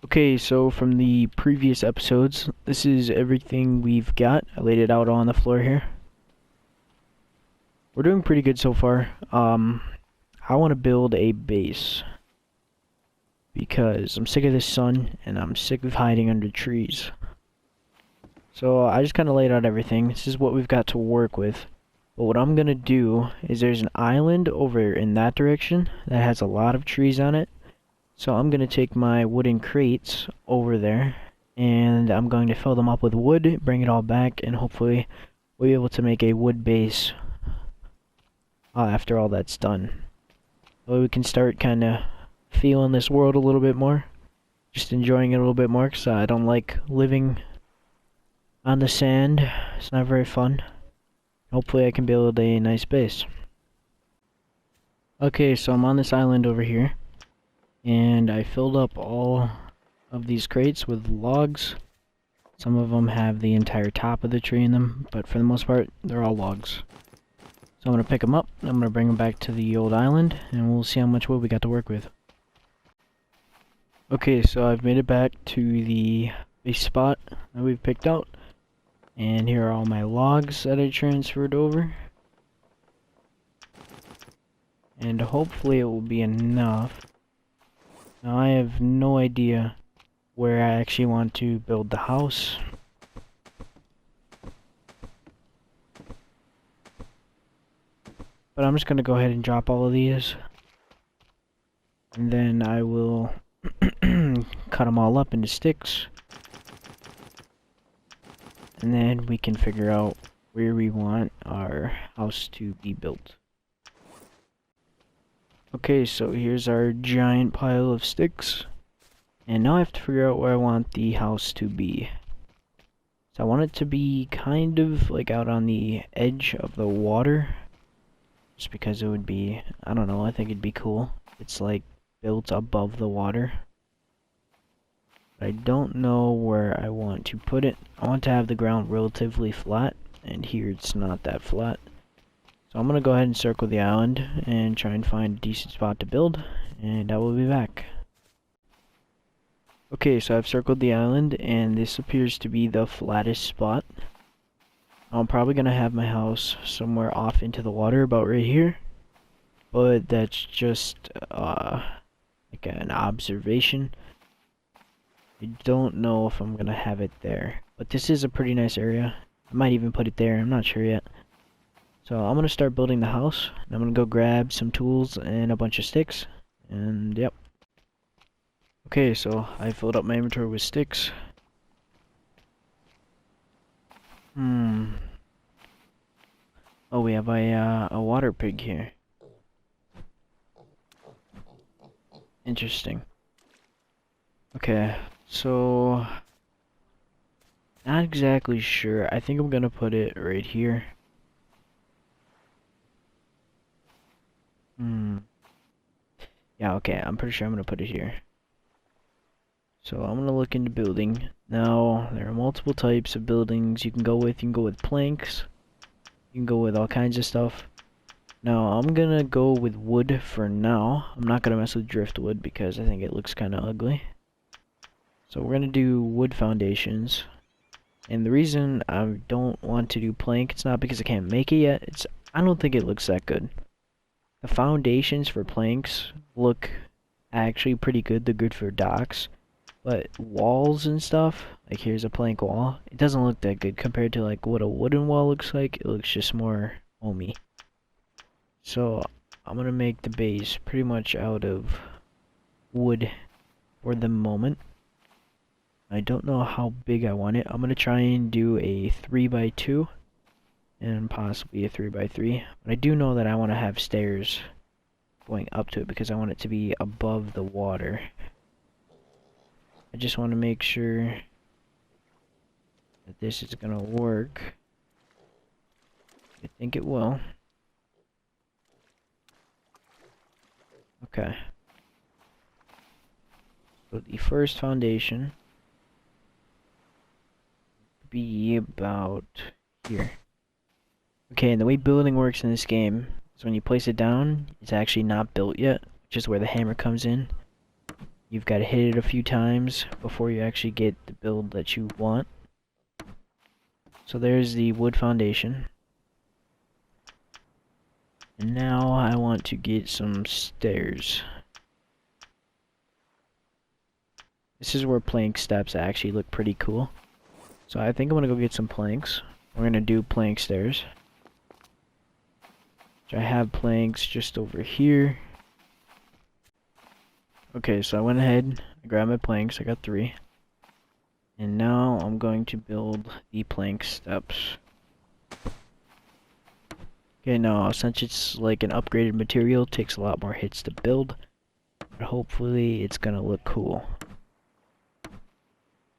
Okay, so from the previous episodes, this is everything we've got. I laid it out on the floor here. We're doing pretty good so far. I want to build a base because I'm sick of the sun and I'm sick of hiding under trees. So I just kind of laid out everything. This is what we've got to work with. But what I'm going to do is there's an island over in that direction that has a lot of trees on it. So I'm going to take my wooden crates over there, and I'm going to fill them up with wood, bring it all back, and hopefully we'll be able to make a wood base after all that's done. So we can start kind of feeling this world a little bit more, just enjoying it a little bit more, because I don't like living on the sand. It's not very fun. Hopefully I can build a nice base. Okay, so I'm on this island over here. And I filled up all of these crates with logs. Some of them have the entire top of the tree in them, but for the most part, they're all logs. So I'm going to pick them up, I'm going to bring them back to the old island, and we'll see how much wood we got to work with. Okay, so I've made it back to the base spot that we've picked out. And here are all my logs that I transferred over. And hopefully it will be enough. Now I have no idea where I actually want to build the house. But I'm just going to go ahead and drop all of these. And then I will cut them all up into sticks. And then we can figure out where we want our house to be built. Okay, so here's our giant pile of sticks, and now I have to figure out where I want the house to be. So I want it to be kind of like out on the edge of the water, just because it would be, I don't know, I think it'd be cool. It's like built above the water. But I don't know where I want to put it. I want to have the ground relatively flat, and here it's not that flat. So I'm going to go ahead and circle the island and try and find a decent spot to build, and I will be back. Okay, so I've circled the island, and this appears to be the flattest spot. I'm probably going to have my house somewhere off into the water, about right here. But that's just like an observation. I don't know if I'm going to have it there. But this is a pretty nice area. I might even put it there, I'm not sure yet. So I'm going to start building the house. I'm going to go grab some tools and a bunch of sticks. And yep. Okay, so I filled up my inventory with sticks. Oh, we have a water pig here. Interesting. Okay, so not exactly sure. I think I'm going to put it right here. Yeah, okay, I'm pretty sure I'm gonna put it here. So I'm gonna look into building. Now, there are multiple types of buildings you can go with. You can go with planks. You can go with all kinds of stuff. Now, I'm gonna go with wood for now. I'm not gonna mess with driftwood because I think it looks kinda ugly. So we're gonna do wood foundations. And the reason I don't want to do plank, it's not because I can't make it yet. I don't think it looks that good. The foundations for planks look actually pretty good. They're good for docks. But walls and stuff, like here's a plank wall, it doesn't look that good compared to like what a wooden wall looks like. It looks just more homey. So I'm gonna make the base pretty much out of wood for the moment. I don't know how big I want it. I'm gonna try and do a 3x2. And possibly a 3x3. But I do know that I want to have stairs going up to it because I want it to be above the water. I just want to make sure that this is going to work. I think it will. Okay. So the first foundation would be about here. Okay, and the way building works in this game is when you place it down, it's actually not built yet, which is where the hammer comes in. You've got to hit it a few times before you actually get the build that you want. So there's the wood foundation. And now I want to get some stairs. This is where plank steps actually look pretty cool. So I think I'm gonna go get some planks. We're gonna do plank stairs. So I have planks just over here. Okay, so I went ahead, I grabbed my planks, I got 3. And now I'm going to build the plank steps. Okay, now since it's like an upgraded material, it takes a lot more hits to build. But hopefully it's gonna look cool.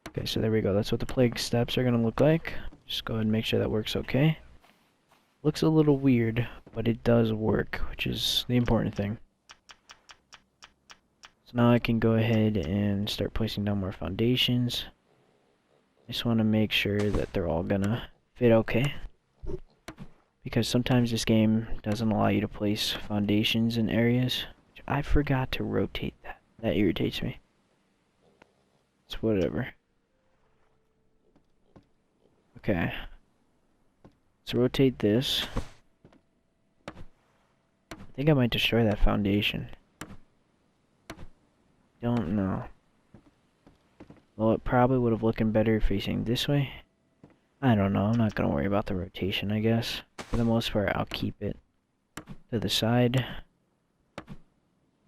Okay, so there we go. That's what the plank steps are gonna look like. Just go ahead and make sure that works okay. Looks a little weird, but it does work, which is the important thing. So now I can go ahead and start placing down more foundations. I just want to make sure that they're all gonna fit okay. Because sometimes this game doesn't allow you to place foundations in areas. I forgot to rotate that. That irritates me. It's whatever. Okay. Let's rotate this. I think I might destroy that foundation. Don't know. Well, it probably would have looked better facing this way. I don't know. I'm not going to worry about the rotation, I guess. For the most part, I'll keep it to the side.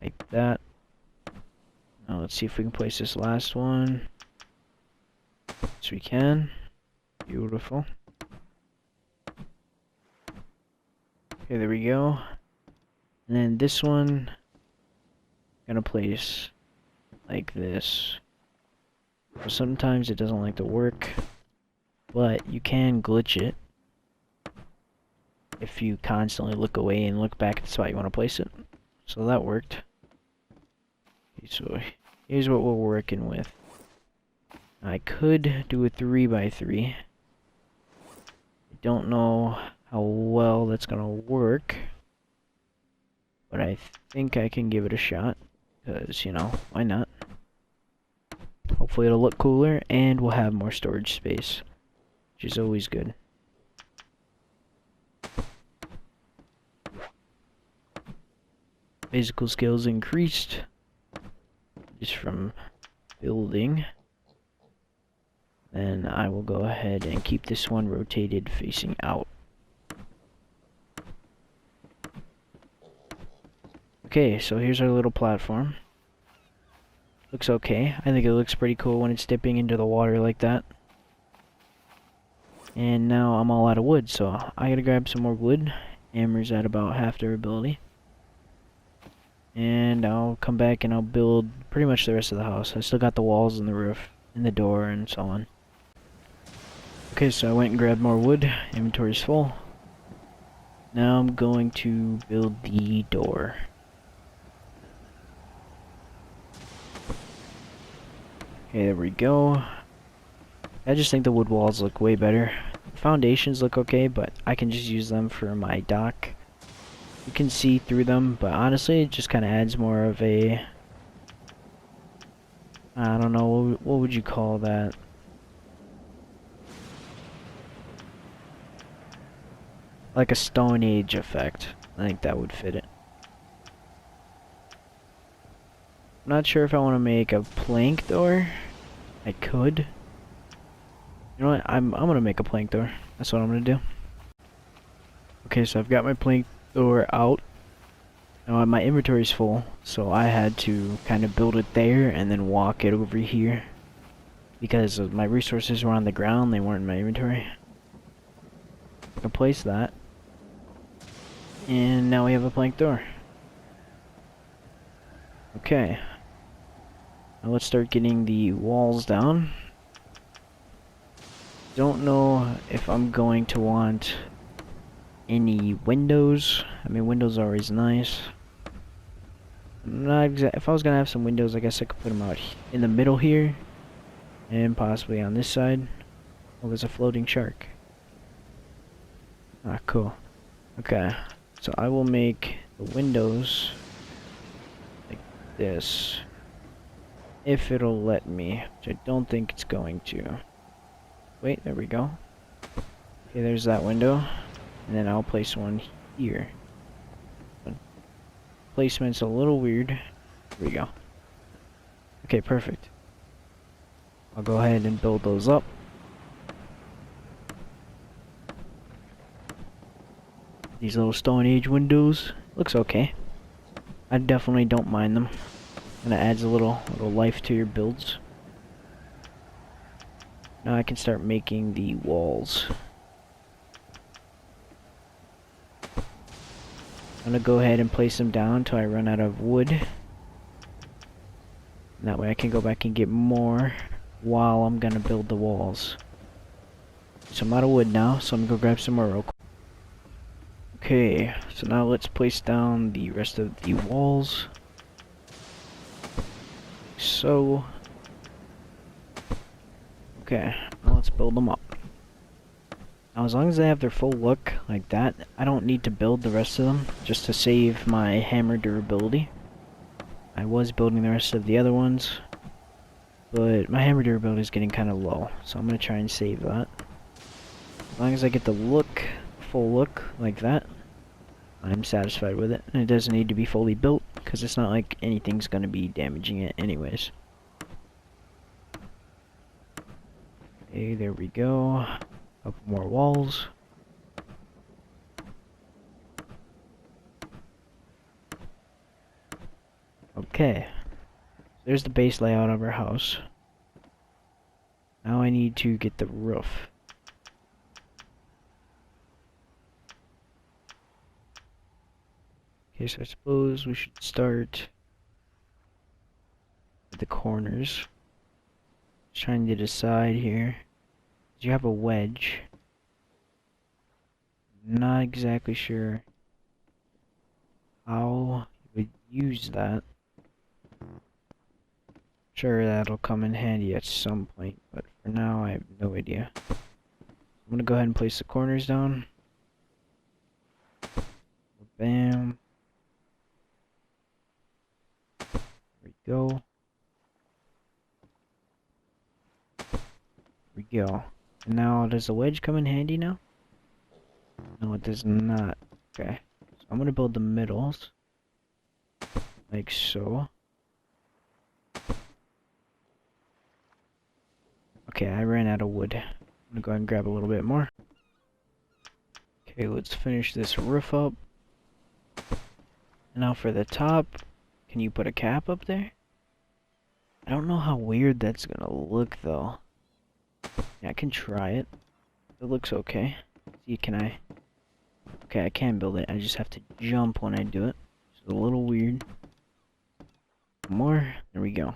Like that. Now let's see if we can place this last one. Yes, we can. Beautiful. Okay, there we go. And then this one, I'm gonna place like this. So sometimes it doesn't like to work, but you can glitch it if you constantly look away and look back at the spot you want to place it. So that worked. Okay, so here's what we're working with. I could do a 3x3. I don't know how well that's gonna work, but I think I can give it a shot, because, you know, why not? Hopefully it'll look cooler, and we'll have more storage space, which is always good. Physical skills increased, just from building. Then I will go ahead and keep this one rotated facing out. Okay, so here's our little platform. Looks okay. I think it looks pretty cool when it's dipping into the water like that. And now I'm all out of wood, so I gotta grab some more wood. Hammer's at about half durability. And I'll come back and I'll build pretty much the rest of the house. I still got the walls and the roof and the door and so on. Okay, so I went and grabbed more wood. Inventory's full. Now I'm going to build the door. Okay, there we go. I just think the wood walls look way better. Foundations look okay, but I can just use them for my dock. You can see through them, but honestly, it just kind of adds more of a... I don't know, what would you call that? Like a Stone Age effect. I think that would fit it. I'm not sure if I want to make a plank door. I could. You know what? I'm gonna make a plank door. That's what I'm gonna do. Okay, so I've got my plank door out. Now my inventory's full, so I had to kind of build it there and then walk it over here because my resources were on the ground. They weren't in my inventory. I can place that, and now we have a plank door. Okay. Now let's start getting the walls down. Don't know if I'm going to want any windows. I mean, windows are always nice. If I was gonna have some windows, I guess I could put them out in the middle here, and possibly on this side. Oh, there's a floating shark. Ah, cool. Okay, so I will make the windows like this. If it'll let me, which I don't think it's going to. Wait, there we go. Okay, there's that window. And then I'll place one here. Placement's a little weird. Here we go. Okay, perfect. I'll go ahead and build those up. These little Stone Age windows. Looks okay. I definitely don't mind them. And it adds a little life to your builds. Now I can start making the walls. I'm gonna go ahead and place them down until I run out of wood. And that way I can go back and get more while I'm gonna build the walls. So I'm out of wood now, so I'm gonna go grab some more real quick. Okay, so now let's place down the rest of the walls. So, okay, now let's build them up. Now as long as they have their full look like that, I don't need to build the rest of them just to save my hammer durability. I was building the rest of the other ones, but my hammer durability is getting kind of low, so I'm going to try and save that. As long as I get the look, full look like that, I'm satisfied with it. And it doesn't need to be fully built, because it's not like anything's going to be damaging it anyways. Okay, there we go. Couple more walls. Okay. There's the base layout of our house. Now I need to get the roof. Okay, so I suppose we should start with the corners. Just trying to decide here. You have a wedge. Not exactly sure how you would use that. Sure, that'll come in handy at some point, but for now I have no idea. I'm gonna go ahead and place the corners down. Bam. There we go. There we go. And now, does the wedge come in handy now? No, it does not. Okay. So I'm gonna build the middles. Like so. Okay, I ran out of wood. I'm gonna go ahead and grab a little bit more. Okay, let's finish this roof up. And now for the top, can you put a cap up there? I don't know how weird that's gonna look though. Yeah, I can try it. It looks okay. See, can I? Okay, I can build it. I just have to jump when I do it. It's a little weird. More. There we go.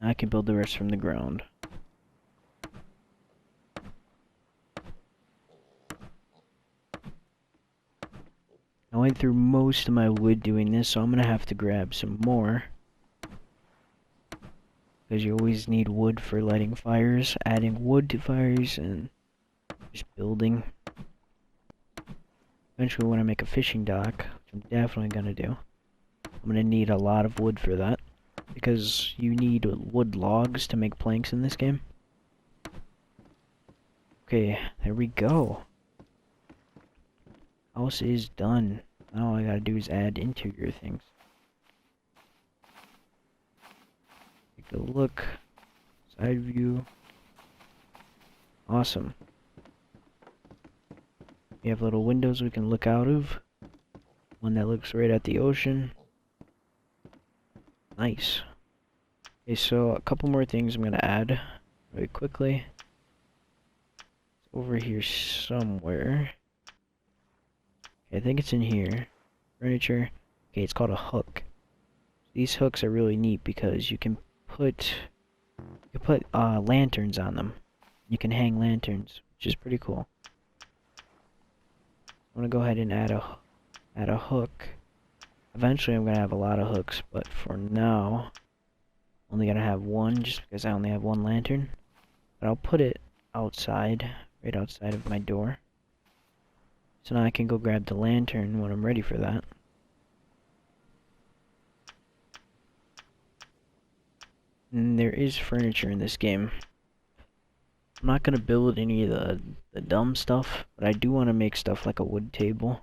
Now I can build the rest from the ground. I went through most of my wood doing this, so I'm gonna have to grab some more. Because you always need wood for lighting fires, adding wood to fires, and just building. Eventually when I make a fishing dock, which I'm definitely gonna do, I'm gonna need a lot of wood for that. Because you need wood logs to make planks in this game. Okay, there we go. House is done. Now all I gotta do is add interior things. Take a look. Side view. Awesome. We have little windows we can look out of. One that looks right at the ocean. Nice. Okay, so a couple more things I'm gonna add really quickly. It's over here somewhere. Okay, I think it's in here. Furniture. Okay, it's called a hook. These hooks are really neat because you can put lanterns on them. You can hang lanterns, which is pretty cool. I'm gonna go ahead and add a hook. Eventually I'm gonna have a lot of hooks, but for now I'm only gonna have one just because I only have one lantern. But I'll put it outside, right outside of my door. So now I can go grab the lantern when I'm ready for that. And there is furniture in this game. I'm not gonna build any of the dumb stuff, but I do want to make stuff like a wood table.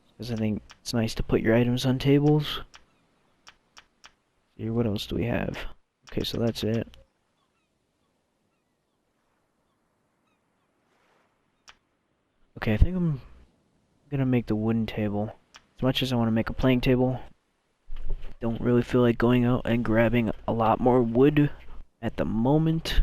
Because I think it's nice to put your items on tables. Here, what else do we have? Okay, so that's it. Okay, I think I'm gonna make the wooden table. As much as I want to make a plank table, don't really feel like going out and grabbing a lot more wood at the moment.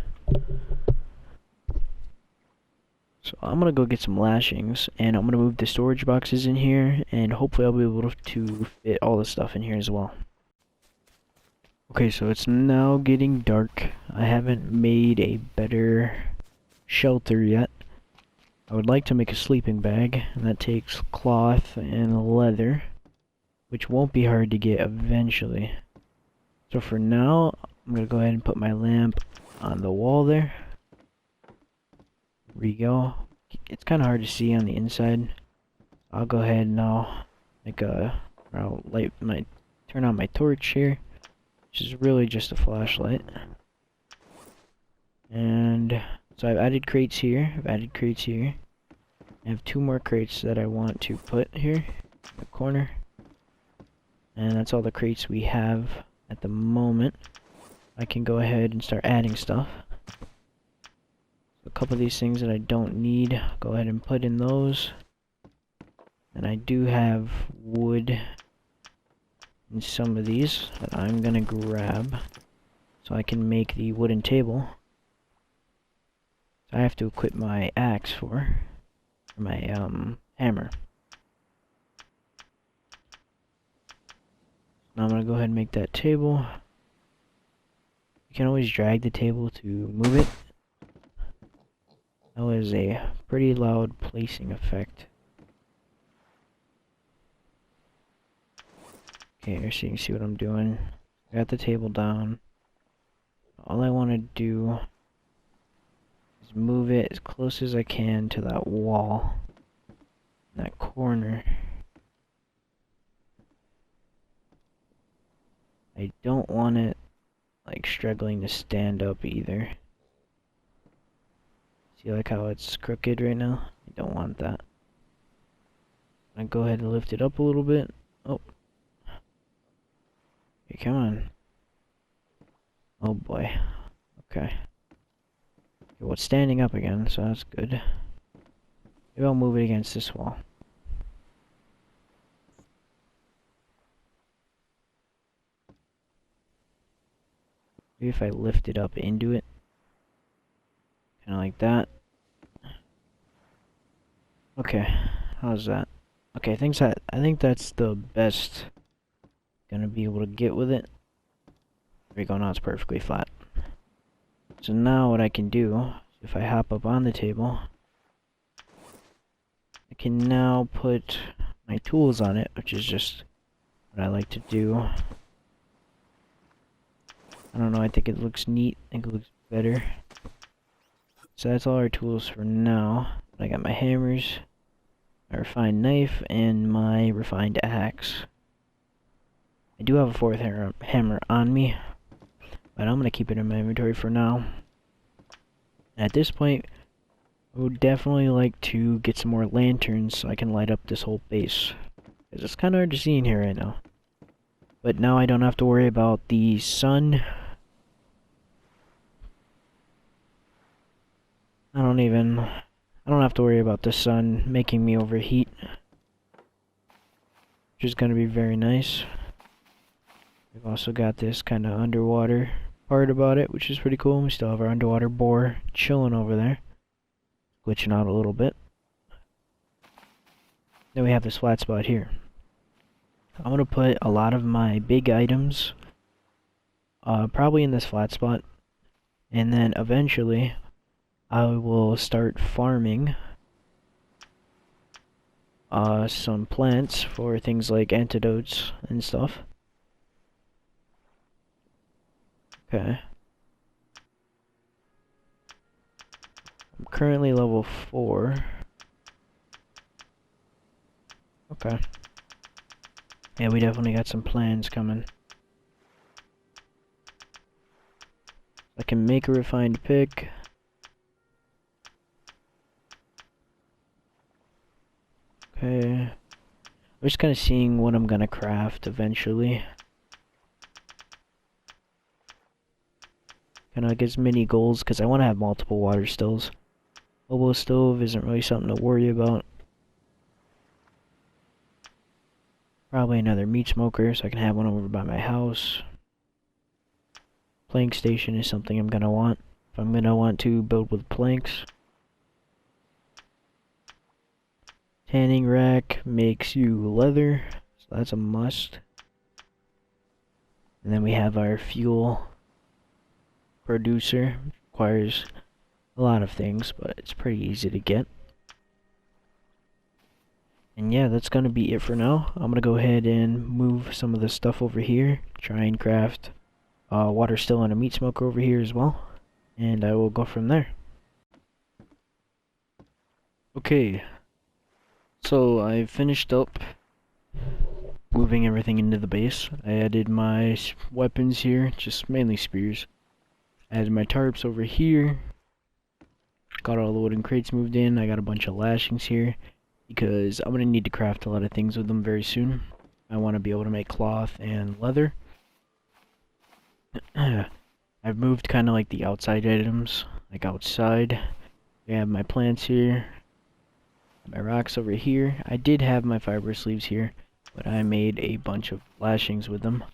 So I'm gonna go get some lashings, and I'm gonna move the storage boxes in here, and hopefully I'll be able to fit all the stuff in here as well. Okay, so it's now getting dark. I haven't made a better shelter yet. I would like to make a sleeping bag, and that takes cloth and leather, which won't be hard to get eventually. So for now, I'm going to go ahead and put my lamp on the wall there. There we go. It's kind of hard to see on the inside. I'll go ahead and now I'll turn on my torch here, which is really just a flashlight. And so I've added crates here. I have 2 more crates that I want to put here in the corner. And that's all the crates we have at the moment. I can go ahead and start adding stuff. A couple of these things that I don't need, I'll go ahead and put in those. And I do have wood in some of these that I'm gonna grab so I can make the wooden table. I have to equip my axe for my hammer. Now I'm gonna go ahead and make that table. You can always drag the table to move it. That was a pretty loud placing effect. Okay, here so you can see what I'm doing. I got the table down. All I want to do is move it as close as I can to that wall, that corner. I don't want it like struggling to stand up either. See like how it's crooked right now? I don't want that. I go ahead and lift it up a little bit. Oh. Hey, come on. Oh boy. Okay. Well, it's standing up again, so that's good. Maybe I'll move it against this wall. Maybe if I lift it up into it. Kinda like that. Okay, how's that? Okay, I think that's the best gonna be able to get with it. There we go, now it's perfectly flat. So now what I can do, if I hop up on the table, I can now put my tools on it, which is just what I like to do. I don't know, I think it looks neat, I think it looks better. So that's all our tools for now. I got my hammers, my refined knife, and my refined axe. I do have a 4th hammer on me, but I'm going to keep it in my inventory for now. At this point, I would definitely like to get some more lanterns so I can light up this whole base. Because it's kind of hard to see in here right now. But now I don't have to worry about the sun. I don't have to worry about the sun making me overheat. Which is going to be very nice. We've also got this kind of underwater part about it, which is pretty cool. We still have our underwater boar chilling over there. Glitching out a little bit. Then we have this flat spot here. I'm going to put a lot of my big items probably in this flat spot. And then eventually I will start farming some plants for things like antidotes and stuff. Okay. I'm currently level 4. Okay. Yeah, we definitely got some plans coming. I can make a refined pick. Okay. I'm just kind of seeing what I'm gonna craft eventually. Kind of like as many goals, because I want to have multiple water stills. Hobo stove isn't really something to worry about. Probably another meat smoker, so I can have one over by my house. Plank station is something I'm gonna want. If I'm gonna want to build with planks. Tanning rack makes you leather, so that's a must. And then we have our fuel producer. Requires a lot of things, but it's pretty easy to get. And yeah, that's gonna be it for now. I'm gonna go ahead and move some of the stuff over here. Try and craft water still and a meat smoker over here as well. And I will go from there. Okay. So I finished up moving everything into the base. I added my weapons here, just mainly spears. I added my tarps over here. Got all the wooden crates moved in. I got a bunch of lashings here because I'm going to need to craft a lot of things with them very soon. I want to be able to make cloth and leather. I've moved kind of like the outside items, like outside. I have my plants here. My rocks over here. I did have my fiber sleeves here, but I made a bunch of lashings with them.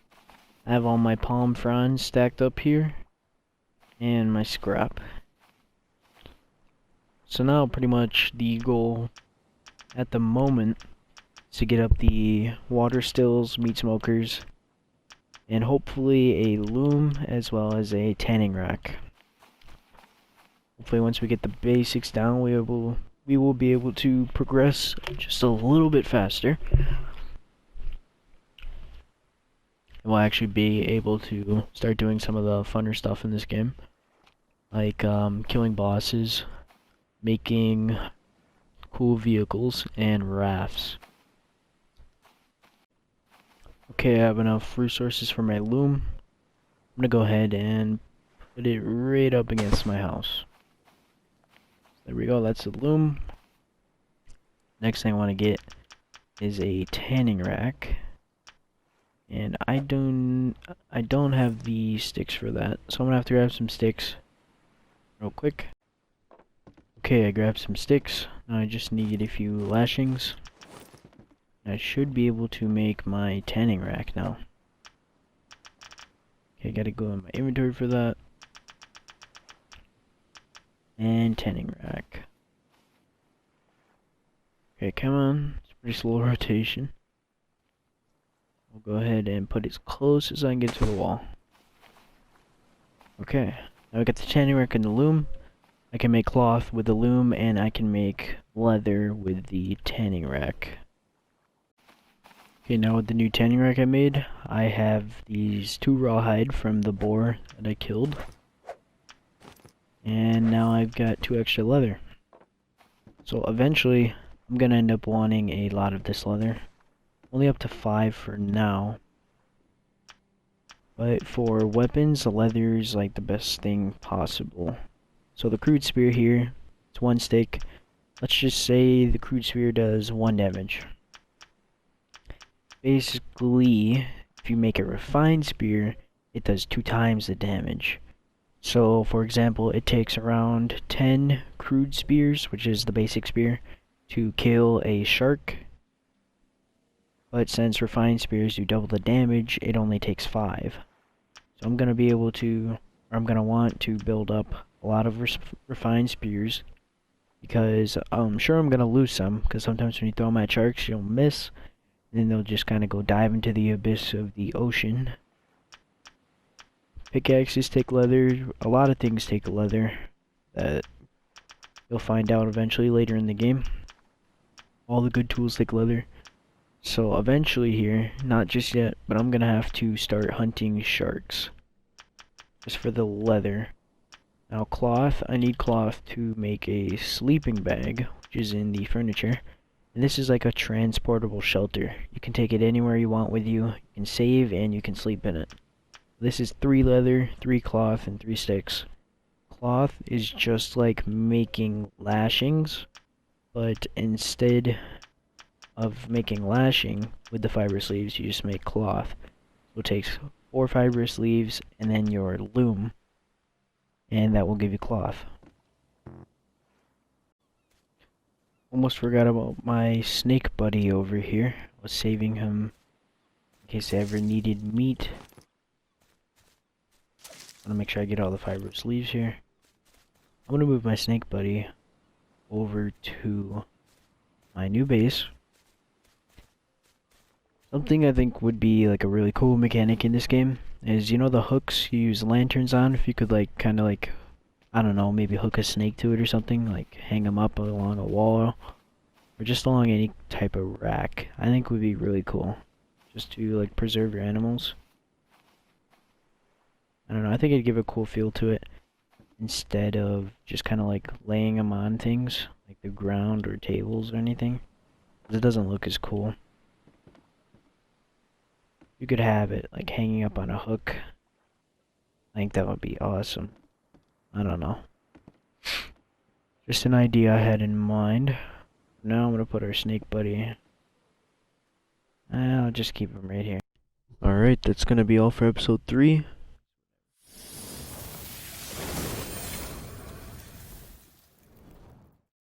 I have all my palm fronds stacked up here, and my scrap. So now pretty much the goal at the moment is to get up the water stills, meat smokers, and hopefully a loom as well as a tanning rack. Hopefully once we get the basics down, we will be able to progress just a little bit faster. We'll actually be able to start doing some of the funner stuff in this game, like killing bosses, making cool vehicles, and rafts. Okay, I have enough resources for my loom. I'm gonna go ahead and put it right up against my house. There we go, that's the loom. Next thing I want to get is a tanning rack. And I don't have the sticks for that, so I'm gonna have to grab some sticks real quick. Okay, I grabbed some sticks. Now I just need a few lashings. I should be able to make my tanning rack now. Okay, gotta go in my inventory for that. And tanning rack. Okay, come on. It's pretty slow rotation. We'll go ahead and put it as close as I can get to the wall. Okay, now we got the tanning rack and the loom. I can make cloth with the loom, and I can make leather with the tanning rack. Okay, now with the new tanning rack I made, I have these 2 rawhide from the boar that I killed. And now I've got 2 extra leather. So eventually, I'm gonna end up wanting a lot of this leather. Only up to 5 for now. But for weapons, the leather is like the best thing possible. So the crude spear here, it's 1 stick. Let's just say the crude spear does 1 damage. Basically, if you make a refined spear, it does 2 times the damage. So, for example, it takes around 10 crude spears, which is the basic spear, to kill a shark. But since refined spears do double the damage, it only takes 5. So I'm gonna be able to, or I'm gonna want to build up a lot of refined spears, because I'm sure I'm gonna lose some, because sometimes when you throw them at sharks, you'll miss, and then they'll just kind of go dive into the abyss of the ocean. Pickaxes take leather, a lot of things take leather, that you'll find out eventually later in the game. All the good tools take leather. So eventually here, not just yet, but I'm gonna have to start hunting sharks. Just for the leather. Now cloth, I need cloth to make a sleeping bag, which is in the furniture. And this is like a transportable shelter. You can take it anywhere you want with you, you can save, and you can sleep in it. This is 3 leather, 3 cloth, and 3 sticks. Cloth is just like making lashings, but instead of making lashing with the fibrous leaves, you just make cloth. So it takes 4 fibrous leaves and then your loom, and that will give you cloth. Almost forgot about my snake buddy over here. I was saving him in case I ever needed meat. I'm gonna make sure I get all the fibrous leaves here. I'm gonna move my snake buddy over to my new base. Something I think would be like a really cool mechanic in this game is, you know, the hooks you use lanterns on? If you could like kind of like, I don't know, maybe hook a snake to it or something, like hang them up along a wall or just along any type of rack. I think would be really cool, just to like preserve your animals. I don't know, I think it'd give a cool feel to it instead of just kind of like laying them on things like the ground or tables or anything. It doesn't look as cool. You could have it like hanging up on a hook. I think that would be awesome. I don't know. Just an idea I had in mind. Now I'm gonna put our snake buddy. I'll just keep him right here. Alright, that's gonna be all for episode 3.